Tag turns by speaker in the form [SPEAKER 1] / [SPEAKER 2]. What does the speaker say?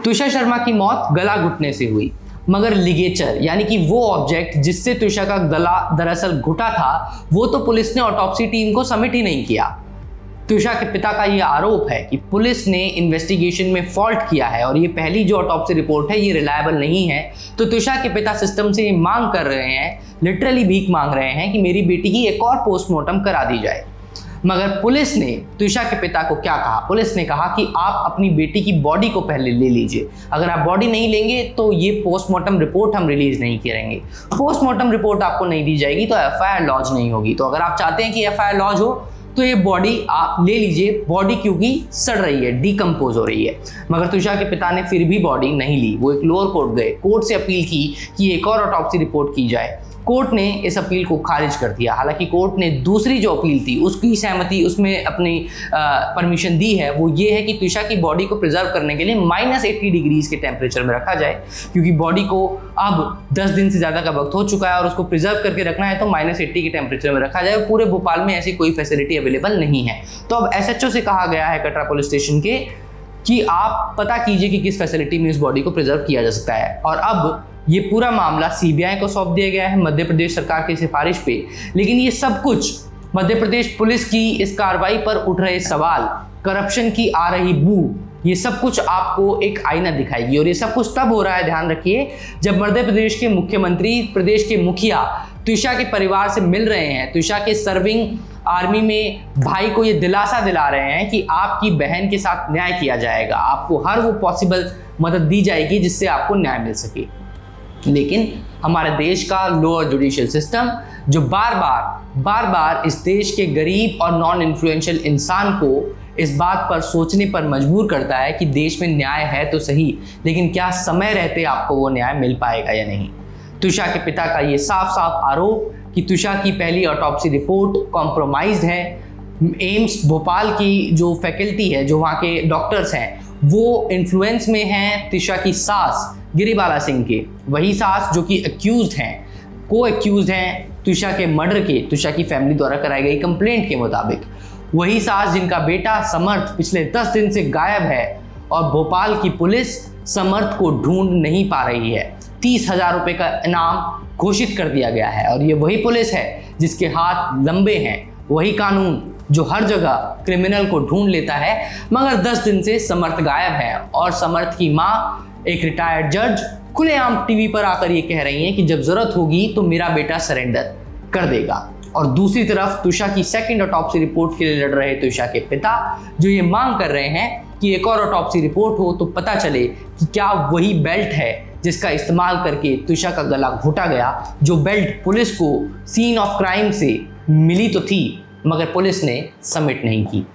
[SPEAKER 1] तुषार शर्मा की मौत गला घुटने से हुई, मगर लिगेचर यानी कि वो ऑब्जेक्ट जिससे तुषार का गला दरअसल घुटा था, वो तो पुलिस ने ऑटोप्सी टीम को सबमिट ही नहीं किया। तुषार के पिता का ये आरोप है कि पुलिस ने इन्वेस्टिगेशन में फॉल्ट किया है और ये पहली जो ऑटोप्सी रिपोर्ट है ये रिलायबल नहीं है। तो तुषार के पिता सिस्टम से मांग कर रहे हैं, लिटरली भीख मांग रहे हैं कि मेरी बेटी की एक और पोस्टमार्टम करा दी जाए। मगर पुलिस ने तुषार के पिता को क्या कहा? पुलिस ने कहा कि आप अपनी बेटी की बॉडी को पहले ले लीजिए, अगर आप बॉडी नहीं लेंगे तो ये पोस्टमार्टम रिपोर्ट हम रिलीज नहीं करेंगे। पोस्टमार्टम रिपोर्ट आपको नहीं दी जाएगी तो एफआईआर लॉन्च नहीं होगी। तो अगर आप चाहते हैं कि एफआईआर लॉन्च हो तो ये बॉडी आप ले लीजिए, बॉडी क्योंकि सड़ रही है, डिकम्पोज हो रही है। मगर तुषार के पिता ने फिर भी बॉडी नहीं ली। वो एक लोअर कोर्ट गए, कोर्ट से अपील की कि एक और ऑटोप्सी रिपोर्ट की जाए। कोर्ट ने इस अपील को खारिज कर दिया। हालांकि कोर्ट ने दूसरी जो अपील थी उसकी सहमति, उसमें अपनी परमिशन दी है। वो ये है कि तुषार की बॉडी को प्रिजर्व करने के लिए -80 डिग्रीज के टेम्परेचर में रखा जाए, क्योंकि बॉडी को अब 10 दिन से ज़्यादा का वक्त हो चुका है और उसको प्रिजर्व करके रखना है तो -80 के टेम्परेचर में रखा जाए। पूरे भोपाल में ऐसी कोई फैसिलिटी अवेलेबल नहीं है। तो अब एसएचओ से कहा गया है कटरा पुलिस स्टेशन के कि आप पता कीजिए कि किस फैसिलिटी में इस बॉडी को प्रिजर्व किया जा सकता है। और अब ये पूरा मामला सीबीआई को सौंप दिया गया है मध्य प्रदेश सरकार की सिफारिश पे। लेकिन ये सब कुछ मध्य प्रदेश पुलिस की इस कार्रवाई पर उठ रहे सवाल, करप्शन की आ रही बू, ये सब कुछ आपको एक आईना दिखाएगी। और ये सब कुछ तब हो रहा है, ध्यान रखिए, जब मध्य प्रदेश के मुख्यमंत्री, प्रदेश के मुखिया तुषार के परिवार से मिल रहे हैं। तुषार के सर्विंग आर्मी में भाई को ये दिलासा दिला रहे हैं कि आपकी बहन के साथ न्याय किया जाएगा, आपको हर वो पॉसिबल मदद दी जाएगी जिससे आपको न्याय मिल सके। लेकिन हमारे देश का लोअर जुडिशियल सिस्टम जो बार बार इस देश के गरीब और नॉन इन्फ्लुएंशियल इंसान को इस बात पर सोचने पर मजबूर करता है कि देश में न्याय है तो सही, लेकिन क्या समय रहते आपको वो न्याय मिल पाएगा या नहीं। तुषार के पिता का ये साफ आरोप कि तुषार की पहली ऑटोप्सी रिपोर्ट कॉम्प्रोमाइज्ड है। एम्स भोपाल की जो फैकल्टी है, जो वहाँ के डॉक्टर्स हैं, वो इन्फ्लुएंस में हैं तुषार की सास गिरिबाला सिंह के, वही सास जो कि अक्यूज्ड हैं, को एक्यूज्ड हैं तुषार के मर्डर के, तुषार की फैमिली द्वारा कराई गई कंप्लेंट के मुताबिक। वही सास जिनका बेटा समर्थ पिछले 10 दिन से गायब है और भोपाल की पुलिस समर्थ को ढूंढ नहीं पा रही है। 30,000 रुपये का इनाम घोषित कर दिया गया है। और ये वही पुलिस है जिसके हाथ लंबे हैं, वही कानून जो हर जगह क्रिमिनल को ढूंढ लेता है। मगर 10 दिन से समर्थ गायब है और समर्थ की माँ, एक रिटायर्ड जज, खुलेआम टीवी पर आकर ये कह रही हैं कि जब जरूरत होगी तो मेरा बेटा सरेंडर कर देगा। और दूसरी तरफ तुषार की सेकंड ऑटोप्सी रिपोर्ट के लिए लड़ रहे तुषार के पिता जो ये मांग कर रहे हैं कि एक और ऑटोप्सी रिपोर्ट हो तो पता चले कि क्या वही बेल्ट है जिसका इस्तेमाल करके तुषार का गला घोटा गया, जो बेल्ट पुलिस को सीन ऑफ क्राइम से मिली तो थी मगर पुलिस ने सबमिट नहीं की।